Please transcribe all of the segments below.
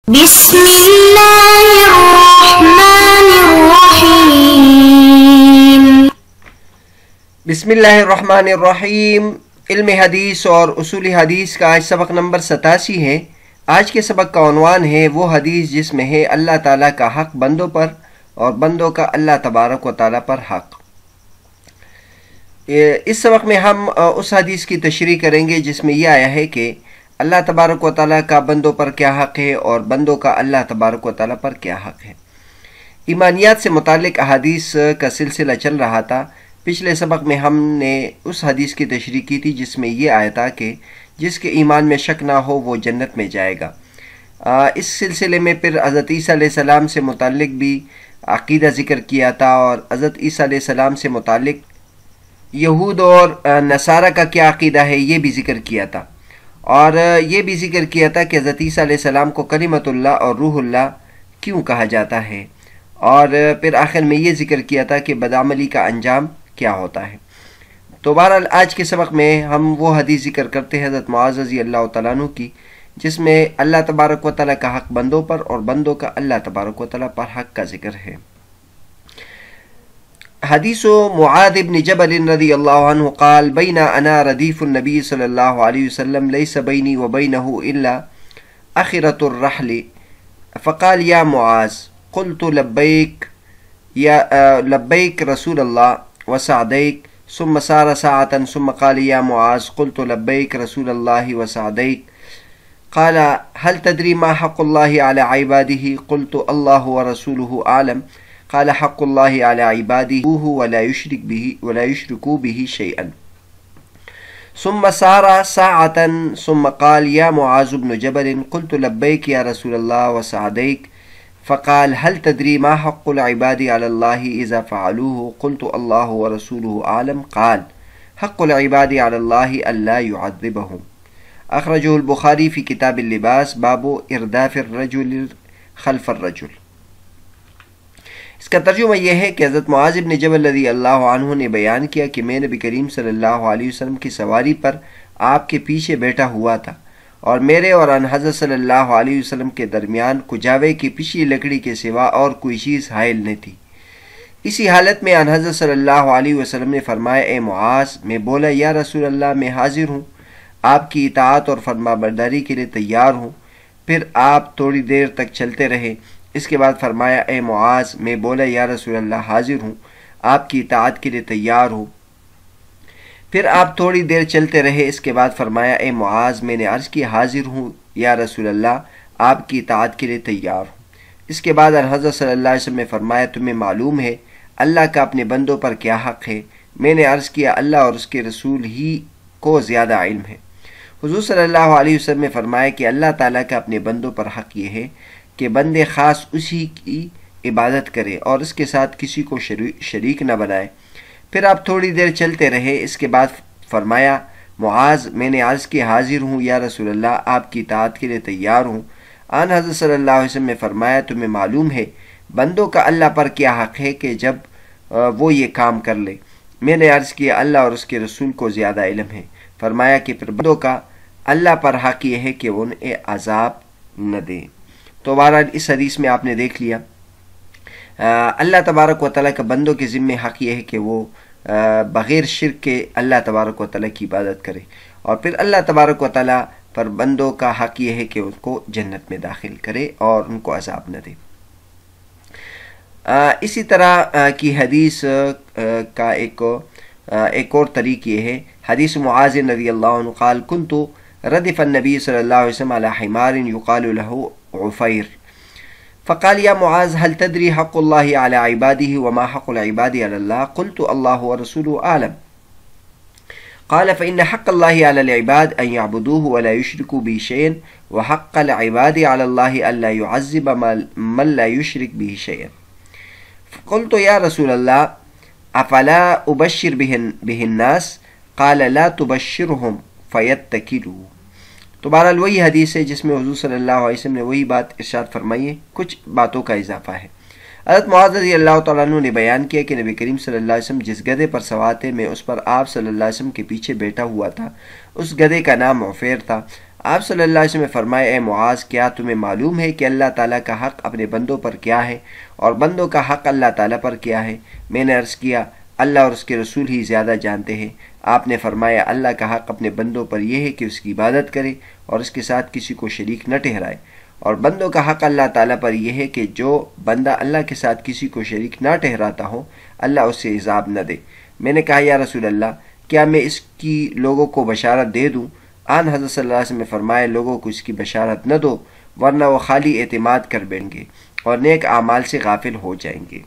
بسم اللہ الرحمن الرحیم۔ بسم اللہ الرحمن الرحیم۔ علم حدیث اور اصول حدیث کا آج سبق نمبر 87 ہے۔ آج کے سبق کا عنوان ہے وہ حدیث جس میں ہے اللہ تعالیٰ کا حق بندوں پر اور بندوں کا اللہ تبارک و تعالیٰ پر حق۔ اس سبق میں ہم اس حدیث کی تشریح کریں گے جس میں یہ آیا ہے کہ اللہ تبارک و تعالیٰ کا بندوں پر کیا حق ہے اور بندوں کا اللہ تبارک و تعالیٰ پر کیا حق ہے۔ ایمانیات سے متعلق احادیث کا سلسلہ چل رہا تھا۔ پچھلے سبق میں ہم نے اس حدیث کی تشریح کی تھی جس میں یہ آیا تھا کہ جس کے ایمان میں شک نہ ہو وہ جنت میں جائے گا۔ اس سلسلے میں پھر حضرت عیسیٰ علیہ السلام سے متعلق بھی عقیدہ ذکر کیا تھا اور حضرت عیسیٰ علیہ السلام سے متعلق یہود اور نصارہ کا کیا عقیدہ ہے یہ بھی ذکر کیا تھا، اور یہ بھی ذکر کیا تھا کہ حضرت عیسیٰ علیہ السلام کو کلمۃ اللہ اور روح اللہ کیوں کہا جاتا ہے، اور پھر آخر میں یہ ذکر کیا تھا کہ بدعملی کا انجام کیا ہوتا ہے۔ تو بہرحال آج کے سبق میں ہم وہ حدیث ذکر کرتے ہیں حضرت معاذ رضی اللہ تعالیٰ عنہ کی جس میں اللہ تبارک و تعالیٰ کا حق بندوں پر اور بندوں کا اللہ تبارک و تعالیٰ پر حق کا ذکر ہے۔ حدیث معاذ بن جبل رضی اللہ عنہ قال بین انا ردیف النبی صلی اللہ علیہ وسلم لیس بینی وبینہ الا اخرۃ الرحل فقال یا معاذ قلت لبیک رسول اللہ وسعدیک ثم سار ساعة ثم قال یا معاذ قلت لبیک رسول اللہ وسعدیک قال هل تدری ما حق اللہ علی عباده قلت اللہ ورسولہ اعلم قال حق اللہ علی عباده ولا يشركوا به شيئا ثم سار ساعة ثم قال يا معاذ بن جبل قلت لبيك يا رسول الله وسعديك فقال هل تدري ما حق العباد على الله إذا فعلوه قلت الله ورسوله أعلم قال حق العباد على الله ألا يعذبهم أخرجه البخاري في كتاب اللباس باب إرداف الرجل خلف الرجل۔ اس کا ترجمہ یہ ہے کہ حضرت معاذ بن جبل رضی اللہ عنہ نے بیان کیا کہ میں نبی کریم صلی اللہ علیہ وسلم کی سواری پر آپ کے پیچھے بیٹھا ہوا تھا اور میرے اور ان حضرت صلی اللہ علیہ وسلم کے درمیان کجاوے کی پچھلی لکڑی کے سوا اور کوئی چیز حائل نہ تھی۔ اسی حالت میں ان حضرت صلی اللہ علیہ وسلم نے فرمایا اے معاذ، میں بولا یا رسول اللہ میں حاضر ہوں، آپ کی اطاعت اور فرما برداری کے لیے تیار ہوں۔ پھر آپ تھوڑی دیر تک چلتے رہے، اس کے بعد فرمایا اے معاذ، میں بولا یا رسول اللہ حاضر ہوں، آپ کی اطاعت کے لیے تیار ہوں۔ پھر آپ تھوڑی دیر چلتے رہے، اس کے بعد فرمایا اے معاذ، میں نے عرض کی حاضر ہوں یا رسول اللہ، آپ کی اطاعت کے لیے تیار ہوں۔ اس کے بعد حضرت صلی اللہ علیہ وسلم نے فرمایا تمہیں معلوم ہے اللہ کا اپنے بندوں پر کیا حق ہے؟ میں نے عرض کیا اللہ اور اس کے رسول ہی کو زیادہ علم ہے۔ حضور صلی اللہ علیہ وسلم نے فرمایا کہ اللہ تعالیٰ کا اپنے بندوں پر حق یہ ہے کہ بندے خاص اسی کی عبادت کرے اور اس کے ساتھ کسی کو شریک نہ بنائے۔ پھر آپ تھوڑی دیر چلتے رہے، اس کے بعد فرمایا معاذ، میں نے عرض کی حاضر ہوں یا رسول اللہ، آپ کی اطاعت کے لیے تیار ہوں۔ آن حضرت صلی اللہ علیہ وسلم نے فرمایا تمہیں معلوم ہے بندوں کا اللہ پر کیا حق ہے کہ جب وہ یہ کام کر لے؟ میں نے عرض کیا اللہ اور اس کے رسول کو زیادہ علم ہے۔ فرمایا کہ پھر بندوں کا اللہ پر حق یہ ہے کہ وہ انہیں عذاب نہ دے۔ تو بہرحال اس حدیث میں آپ نے دیکھ لیا اللہ تبارک و تعالیٰ کا بندوں کے ذمہ حق یہ ہے کہ وہ بغیر شرک کے اللہ تبارک و تعالیٰ کی عبادت کرے، اور پھر اللہ تبارک و تعالیٰ پر بندوں کا حق یہ ہے کہ ان کو جنت میں داخل کرے اور ان کو عذاب نہ دے۔ اسی طرح کی حدیث کا ایک اور طریق یہ ہے، حدیث معاذ رضی اللہ عنہ قال کنت ردف النبی صلی اللہ علیہ وسلم علی حمار یقال له عفیر فقال یا معاذ هل تدری حق اللہ علی عباده وما حق العباد علی اللہ قلت اللہ ورسوله اعلم قال فإن حق الله على العباد أن يعبدوه ولا يشركوا به شيئا وحق العباد على الله ألا يعذب من لا يشرك به شيئا قلت يا رسول الله أفلا أبشر به الناس قال لا تبشرهم فيتكلوا۔ تو بہرحال وہی حدیث ہے جس میں حضور صلی اللہ علیہ وسلم نے وہی بات ارشاد فرمائی ہے، کچھ باتوں کا اضافہ ہے۔ حضرت معاذ رضی اللہ تعالیٰ عنہ نے بیان کیا کہ نبی کریم صلی اللہ علیہ وسلم جس گدھے پر سوار تھے میں اس پر آپ صلی اللہ علیہ وسلم کے پیچھے بیٹھا ہوا تھا، اس گدھے کا نام عفیر تھا۔ آپ صلی اللہ علیہ وسلم نے فرمایا اے معاذ کیا تمہیں معلوم ہے کہ اللہ تعالیٰ کا حق اپنے بندوں پر کیا ہے اور بندوں کا حق اللہ تعالیٰ پر کیا ہے؟ میں نے عرض کیا اللہ اور اس کے رسول ہی زیادہ جانتے ہیں۔ آپ نے فرمایا اللہ کا حق اپنے بندوں پر یہ ہے کہ اس کی عبادت کرے اور اس کے ساتھ کسی کو شریک نہ ٹھہرائے، اور بندوں کا حق اللہ تعالیٰ پر یہ ہے کہ جو بندہ اللہ کے ساتھ کسی کو شریک نہ ٹھہراتا ہو اللہ اس سے عذاب نہ دے۔ میں نے کہا یا رسول اللہ کیا میں اس کی لوگوں کو بشارت دے دوں؟ آن حضرت صلی اللہ علیہ وسلم نے فرمایا لوگوں کو اس کی بشارت نہ دو ورنہ وہ خالی اعتماد کر بیٹھیں گے اور نیک اعمال سے غافل ہو جائیں گے۔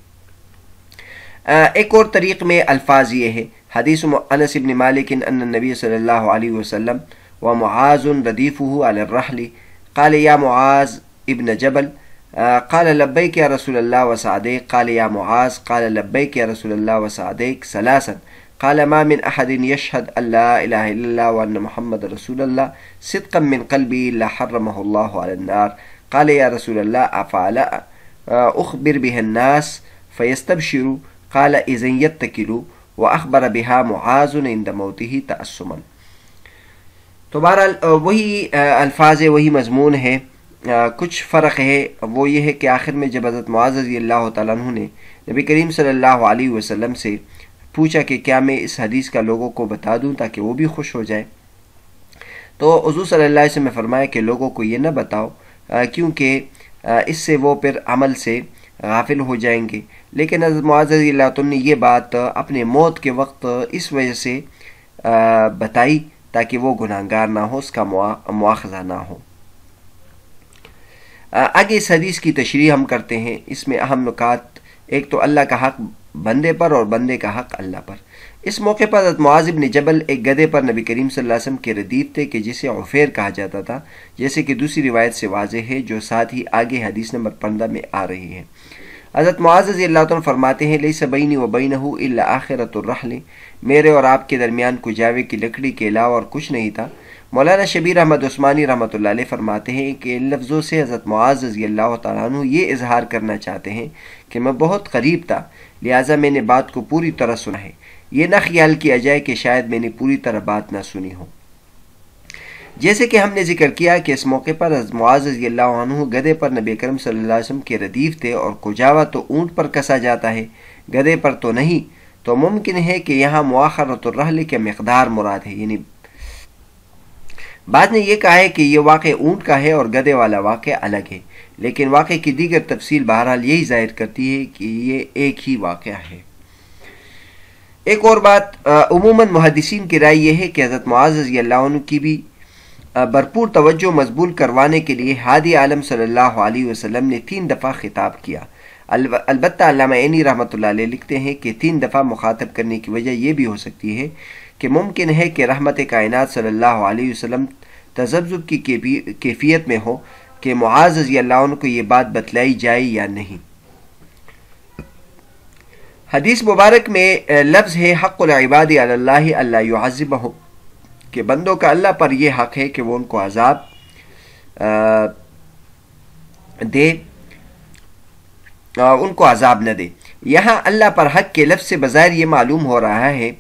ایک اور طریق میں الفاظ یہ ہے، حدیث انس بن مالک ان النبی صلی اللہ علیہ وسلم ومعاذ ردیفہ علی الرحل قال یا معاذ ابن جبل قال لبیک یا رسول اللہ وسعدیک قال یا معاذ قال لبیک یا رسول اللہ وسعدیک ثلاثا قال ما من احد يشهد ان لا اله الا الله وان محمد رسول الله صدقا من قلبه الا حرمه الله على النار قال يا رسول الله افعل اخبر بها الناس فيستبشروا قال اذا يتكلوا واخبر بها معاذ عند موته تأسما۔ تو بہرحال وہی الفاظ وہی مضمون ہے، کچھ فرق ہے، وہ یہ ہے کہ آخر میں جب حضرت معاذ رضی اللہ تعالیٰ عنہ نے نبی کریم صلی اللہ علیہ وسلم سے پوچھا کہ کیا میں اس حدیث کا لوگوں کو بتا دوں تاکہ وہ بھی خوش ہو جائے، تو حضور صلی اللہ علیہ وسلم نے فرمایا کہ لوگوں کو یہ نہ بتاؤ کیونکہ اس سے وہ پھر عمل سے غافل ہو جائیں گے۔ لیکن حضرت معاذ رضی اللہ عنہ نے یہ بات اپنے موت کے وقت اس وجہ سے بتائی تاکہ وہ گناہگار نہ ہو، اس کا مواخذہ نہ ہو۔ آگے اس حدیث کی تشریح ہم کرتے ہیں، اس میں اہم نکات، ایک تو اللہ کا حق بندے پر اور بندے کا حق اللہ پر۔ اس موقع پر حضرت معاذ بن جبل ایک گدھے پر نبی کریم صلی اللہ علیہ وسلم کے ردیف تھے کہ جسے عفیر کہا جاتا تھا، جیسے کہ دوسری روایت سے واضح ہے جو ساتھ ہی آگے حدیث نمبر 15 میں آ رہی ہے۔ حضرت معاذ رضی اللہ عنہ فرماتے ہیں لیس بینی و بینہ الا آخرۃ الرحل، میرے اور آپ کے درمیان کجاوے کی لکڑی کے علاوہ اور کچھ نہیں تھا۔ مولانا شبیر احمد عثمانی رحمۃ اللہ علیہ فرماتے ہیں کہ ان لفظوں سے حضرت معاذ رضی اللہ تعالیٰ عنہ یہ اظہار کرنا چاہتے ہیں کہ میں بہت قریب تھا، لہٰذا میں نے بات کو پوری طرح سنا ہے، یہ نہ خیال کیا جائے کہ شاید میں نے پوری طرح بات نہ سنی ہو۔ جیسے کہ ہم نے ذکر کیا کہ اس موقع پر حضرت معاذ رضی اللہ عنہ گدھے پر نبی کریم صلی اللہ علیہ وسلم کے ردیف تھے، اور کجاوا تو اونٹ پر کسا جاتا ہے، گدھے پر تو نہیں، تو ممکن ہے کہ یہاں مؤخرۃ الرحل کے مقدار مراد ہے، یعنی بعد نے یہ کہا ہے کہ یہ واقع اونٹ کا ہے اور گدھے والا واقع الگ ہے، لیکن واقع کی دیگر تفصیل بہرحال یہی ظاہر کرتی ہے کہ یہ ایک ہی واقعہ ہے۔ ایک اور بات، عموماً محدثین کی رائے یہ ہے کہ حضرت معاذ رضی اللہ عنہ کی بھی بھرپور توجہ مضبوط کروانے کے لیے ہادی عالم صلی اللہ علیہ وسلم نے 3 دفعہ خطاب کیا۔ البتہ علامہ عینی رحمۃ اللہ علیہ لکھتے ہیں کہ 3 دفعہ مخاطب کرنے کی وجہ یہ بھی ہو سکتی ہے کہ ممکن ہے کہ رحمت کائنات صلی اللہ علیہ وسلم تذبذب کی کیفیت میں ہو کہ معاذ رضی اللہ عنہ کو یہ بات بتلائی جائے یا نہیں۔ حدیث مبارک میں لفظ ہے حق العباد علی اللہ الا يعذبهم، کہ بندوں کا اللہ پر یہ حق ہے کہ وہ ان کو عذاب دے، ان کو عذاب نہ دے۔ یہاں اللہ پر حق کے لفظ سے بظاہر یہ معلوم ہو رہا ہے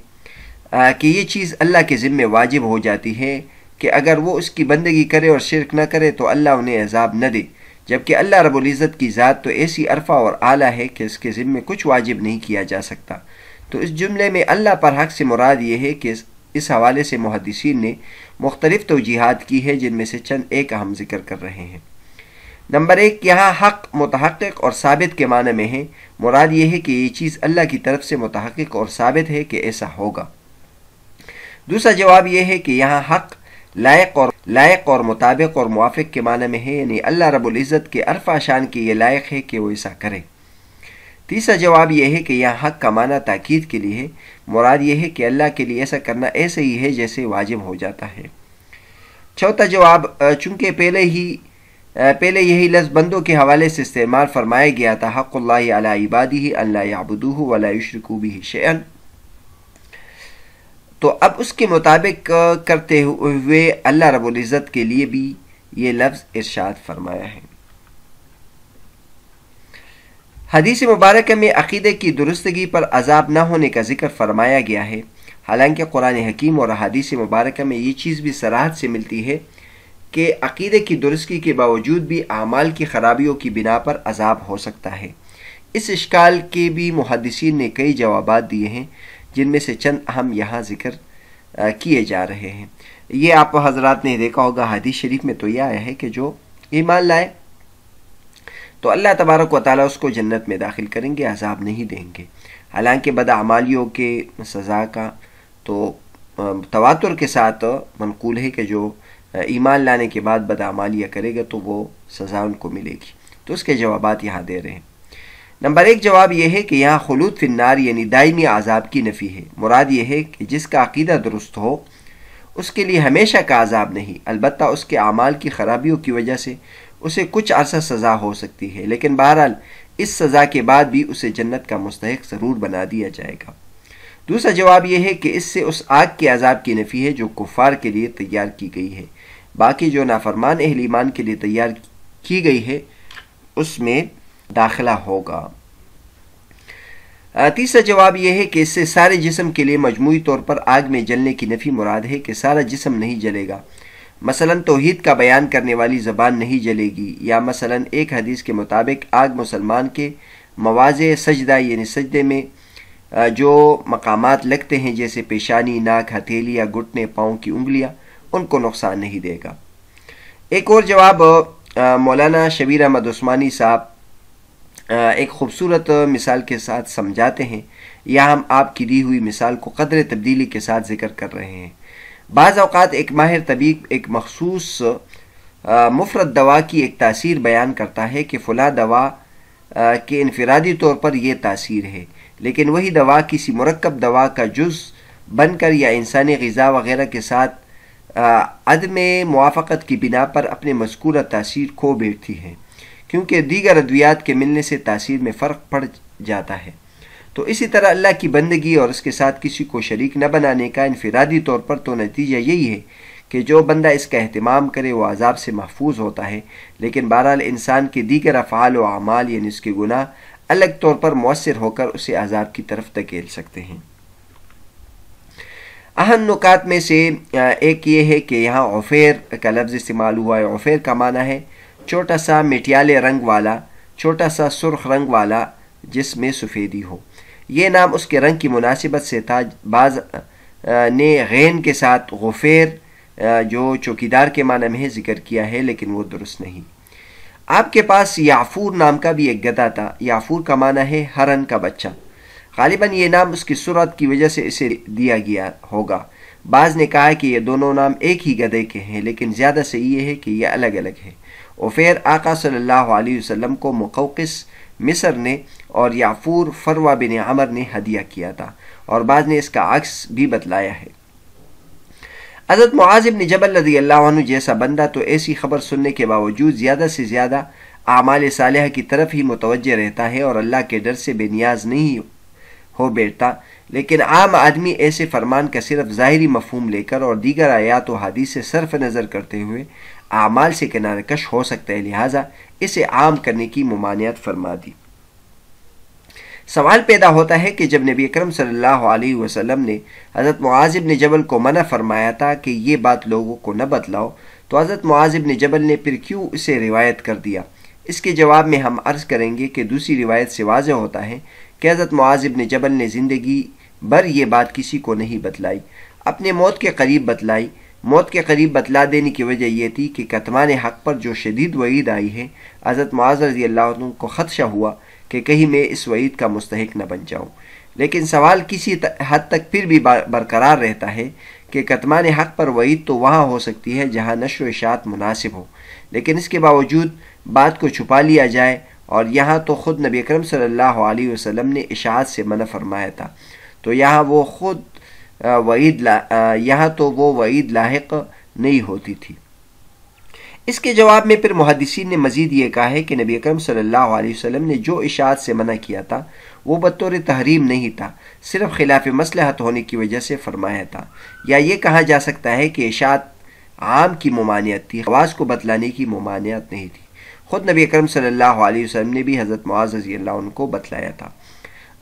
کہ یہ چیز اللہ کے ذمے واجب ہو جاتی ہے کہ اگر وہ اس کی بندگی کرے اور شرک نہ کرے تو اللہ انہیں عذاب نہ دے، جبکہ اللہ رب العزت کی ذات تو ایسی عرفہ اور اعلیٰ ہے کہ اس کے ذمے کچھ واجب نہیں کیا جا سکتا۔ تو اس جملے میں اللہ پر حق سے مراد یہ ہے کہ اس حوالے سے محدثین نے مختلف توجیحات کی ہے، جن میں سے چند ایک اہم ذکر کر رہے ہیں۔ نمبر 1، یہاں حق متحقق اور ثابت کے معنی میں ہے، مراد یہ ہے کہ یہ چیز اللہ کی طرف سے متحقق اور ثابت ہے کہ ایسا ہوگا۔ دوسرا جواب یہ ہے کہ یہاں حق لائق اور مطابق اور موافق کے معنی میں ہے، یعنی اللہ رب العزت کے عرفہ شان کے یہ لائق ہے کہ وہ ایسا کرے۔ تیسرا جواب یہ ہے کہ یہاں حق کا معنی تاکید کے لیے ہے، مراد یہ ہے کہ اللہ کے لیے ایسا کرنا ایسے ہی ہے جیسے واجب ہو جاتا ہے۔ چوتھا جواب، چونکہ پہلے یہی لفظ بندوں کے حوالے سے استعمال فرمایا گیا تھا، حق اللہ علی عبادہ ان لا یعبدوہ ولا یشرکوا بہ شیئا، تو اب اس کے مطابق کرتے ہوئے اللہ رب العزت کے لیے بھی یہ لفظ ارشاد فرمایا ہے۔ حدیث مبارکہ میں عقیدے کی درستگی پر عذاب نہ ہونے کا ذکر فرمایا گیا ہے، حالانکہ قرآن حکیم اور احادیث مبارکہ میں یہ چیز بھی صراحت سے ملتی ہے کہ عقیدے کی درستی کے باوجود بھی اعمال کی خرابیوں کی بنا پر عذاب ہو سکتا ہے۔ اس اشکال کے بھی محدثین نے کئی جوابات دیے ہیں، جن میں سے چند اہم یہاں ذکر کیے جا رہے ہیں۔ یہ آپ حضرات نے دیکھا ہوگا، حدیث شریف میں تو یہ آیا ہے کہ جو ایمان لائے تو اللہ تبارک و تعالیٰ اس کو جنت میں داخل کریں گے، عذاب نہیں دیں گے۔ حالانکہ بدعمالیوں کے سزا کا تو تواتر کے ساتھ منقول ہے کہ جو ایمان لانے کے بعد بدعمالیاں کرے گا تو وہ سزا ان کو ملے گی۔ تو اس کے جوابات یہاں دے رہے ہیں۔ نمبر 1 جواب یہ ہے کہ یہاں خلود فی النار یعنی دائمی عذاب کی نفی ہے۔ مراد یہ ہے کہ جس کا عقیدہ درست ہو اس کے لیے ہمیشہ کا عذاب نہیں، البتہ اس کے اعمال کی خرابیوں کی وجہ سے اسے کچھ عرصہ سزا ہو سکتی ہے، لیکن بہرحال اس سزا کے بعد بھی اسے جنت کا مستحق ضرور بنا دیا جائے گا۔ دوسرا جواب یہ ہے کہ اس سے اس آگ کے عذاب کی نفی ہے جو کفار کے لیے تیار کی گئی ہے، باقی جو نافرمان اہل ایمان کے لیے تیار کی گئی ہے اس میں داخلہ ہوگا۔ تیسرا جواب یہ ہے کہ اس سے سارے جسم کے لیے مجموعی طور پر آگ میں جلنے کی نفی مراد ہے کہ سارا جسم نہیں جلے گا، مثلا توحید کا بیان کرنے والی زبان نہیں جلے گی، یا مثلا ایک حدیث کے مطابق آگ مسلمان کے مواضع سجدہ یعنی سجدے میں جو مقامات لگتے ہیں جیسے پیشانی، ناک، ہتھیلی یا گھٹنے، پاؤں کی انگلیاں، ان کو نقصان نہیں دے گا۔ ایک اور جواب مولانا شبیر احمد عثمانی صاحب ایک خوبصورت مثال کے ساتھ سمجھاتے ہیں۔ یہاں ہم آپ کی دی ہوئی مثال کو قدر تبدیلی کے ساتھ ذکر کر رہے ہیں۔ بعض اوقات ایک ماہر طبیب ایک مخصوص مفرد دوا کی ایک تاثیر بیان کرتا ہے کہ فلاں دوا کے انفرادی طور پر یہ تاثیر ہے، لیکن وہی دوا کسی مرکب دوا کا جز بن کر یا انسانی غذا وغیرہ کے ساتھ عدم موافقت کی بنا پر اپنے مذکورہ تاثیر کھو بیٹھتی ہے، کیونکہ دیگر ادویات کے ملنے سے تاثیر میں فرق پڑ جاتا ہے۔ تو اسی طرح اللہ کی بندگی اور اس کے ساتھ کسی کو شریک نہ بنانے کا انفرادی طور پر تو نتیجہ یہی ہے کہ جو بندہ اس کا اہتمام کرے وہ عذاب سے محفوظ ہوتا ہے، لیکن بہرحال انسان کے دیگر افعال و اعمال یعنی اس کے گناہ الگ طور پر مؤثر ہو کر اسے عذاب کی طرف دھکیل سکتے ہیں۔ اہم نکات میں سے ایک یہ ہے کہ یہاں عفیر کا لفظ استعمال ہوا ہے۔ عفیر کا معنی ہے چھوٹا سا مٹیالے رنگ والا، چھوٹا سا سرخ رنگ والا جس میں سفیدی ہو۔ یہ نام اس کے رنگ کی مناسبت سے تھا۔ بعض نے غین کے ساتھ غفیر جو چوکیدار کے معنی میں ہے ذکر کیا ہے، لیکن وہ درست نہیں۔ آپ کے پاس یعفور نام کا بھی ایک گدھا تھا۔ یعفور کا معنی ہے ہرن کا بچہ۔ غالباً یہ نام اس کی سرعت کی وجہ سے اسے دیا گیا ہوگا۔ بعض نے کہا کہ یہ دونوں نام ایک ہی گدھے کے ہیں، لیکن زیادہ صحیح یہ ہے کہ یہ الگ الگ ہے۔ عفیر آقا صلی اللہ علیہ وسلم کو مقوقس مصر نے اور یعفور فروہ بن عمر نے ہدیہ کیا تھا، اور بعض نے اس کا عکس بھی بتلایا ہے۔ حضرت معاذ بن جبل رضی اللہ عنہ جیسا بندہ تو ایسی خبر سننے کے باوجود زیادہ سے زیادہ اعمال صالحہ کی طرف ہی متوجہ رہتا ہے اور اللہ کے ڈر سے بے نیاز نہیں ہو بیٹھتا، لیکن عام آدمی ایسے فرمان کا صرف ظاہری مفہوم لے کر اور دیگر آیات و حدیث سے صرف نظر کرتے ہوئے اعمال سے کنارہ کش ہو سکتا ہے، لہٰذا اسے عام کرنے کی ممانعت فرما دی۔ سوال پیدا ہوتا ہے کہ جب نبی اکرم صلی اللہ علیہ وسلم نے حضرت معاذ بن جبل کو منع فرمایا تھا کہ یہ بات لوگوں کو نہ بتلاؤ، تو حضرت معاذ بن جبل نے پھر کیوں اسے روایت کر دیا؟ اس کے جواب میں ہم عرض کریں گے کہ دوسری روایت سے واضح ہوتا ہے کہ حضرت معاذ بن جبل نے زندگی بھر یہ بات کسی کو نہیں بتلائی، اپنے موت کے قریب بتلائی۔ موت کے قریب بتلا دینے کی وجہ یہ تھی کہ کتمان حق پر جو شدید وعید آئی ہے، حضرت معاذ رضی اللہ عنہ کو خدشہ ہوا کہ کہیں میں اس وعید کا مستحق نہ بن جاؤں۔ لیکن سوال کسی حد تک پھر بھی برقرار رہتا ہے کہ کتمان حق پر وعید تو وہاں ہو سکتی ہے جہاں نشر و اشاعت مناسب ہو، لیکن اس کے باوجود بات کو چھپا لیا جائے، اور یہاں تو خود نبی اکرم صلی اللہ علیہ وسلم نے اشاعت سے منع فرمایا تھا، تو یہاں وہ وعید لاحق نہیں ہوتی تھی۔ اس کے جواب میں پھر محدثین نے مزید یہ کہا ہے کہ نبی اکرم صلی اللہ علیہ وسلم نے جو اشاعت سے منع کیا تھا وہ بطور تحریم نہیں تھا، صرف خلاف مصلحت ہونے کی وجہ سے فرمایا تھا، یا یہ کہا جا سکتا ہے کہ اشاعت عام کی ممانعت تھی، خواص کو بتلانے کی ممانعت نہیں تھی۔ خود نبی اکرم صلی اللہ علیہ وسلم نے بھی حضرت معاذ رضی اللہ عنہ کو بتلایا تھا۔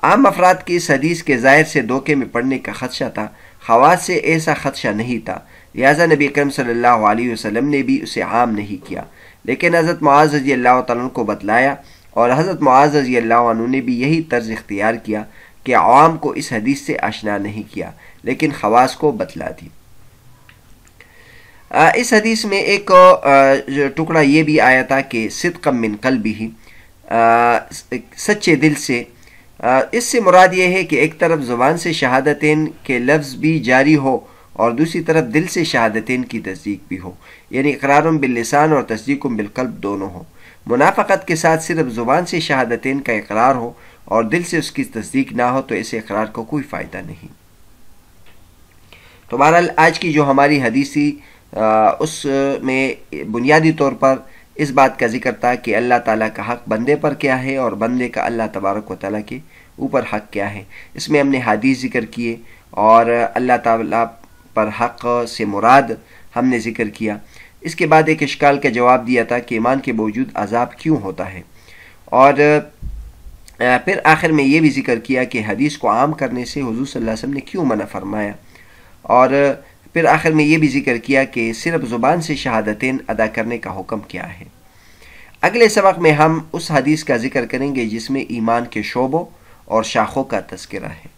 عام افراد کی اس حدیث کے ظاہر سے دھوکے میں پڑنے کا خدشہ تھا، خواص سے ایسا خدشہ نہیں تھا، لہٰذا نبی اکرم صلی اللہ علیہ وسلم نے بھی اسے عام نہیں کیا، لیکن حضرت معاذ رضی اللہ تعالیٰ عنہ کو بتلایا، اور حضرت معاذ رضی اللہ عنہ نے بھی یہی طرز اختیار کیا کہ عوام کو اس حدیث سے آشنا نہیں کیا لیکن خواص کو بتلا دی۔ اس حدیث میں ایک ٹکڑا یہ بھی آیا تھا کہ صدقا من قلبہ، سچے دل سے۔ اس سے مراد یہ ہے کہ ایک طرف زبان سے شہادتین کے لفظ بھی جاری ہو اور دوسری طرف دل سے شہادتین کی تصدیق بھی ہو، یعنی اقرار باللسان اور تصدیق بالقلب دونوں ہو۔ منافقت کے ساتھ صرف زبان سے شہادتین کا اقرار ہو اور دل سے اس کی تصدیق نہ ہو تو اسے اقرار کو کوئی فائدہ نہیں۔ تو بہرحال آج کی جو ہماری حدیثی اس میں بنیادی طور پر اس بات کا ذکر تھا کہ اللہ تعالیٰ کا حق بندے پر کیا ہے اور بندے کا اللہ تبارک و تعالیٰ کے اوپر حق کیا ہے۔ اس میں ہم نے حدیث ذکر کیے اور اللہ تعالیٰ پر حق سے مراد ہم نے ذکر کیا۔ اس کے بعد ایک اشکال کا جواب دیا تھا کہ ایمان کے باوجود عذاب کیوں ہوتا ہے، اور پھر آخر میں یہ بھی ذکر کیا کہ حدیث کو عام کرنے سے حضور صلی اللہ علیہ وسلم نے کیوں منع فرمایا، اور پھر آخر میں یہ بھی ذکر کیا کہ صرف زبان سے شہادتین ادا کرنے کا حکم کیا ہے۔ اگلے سبق میں ہم اس حدیث کا ذکر کریں گے جس میں ایمان کے شعبوں اور شاخوں کا تذکرہ ہے۔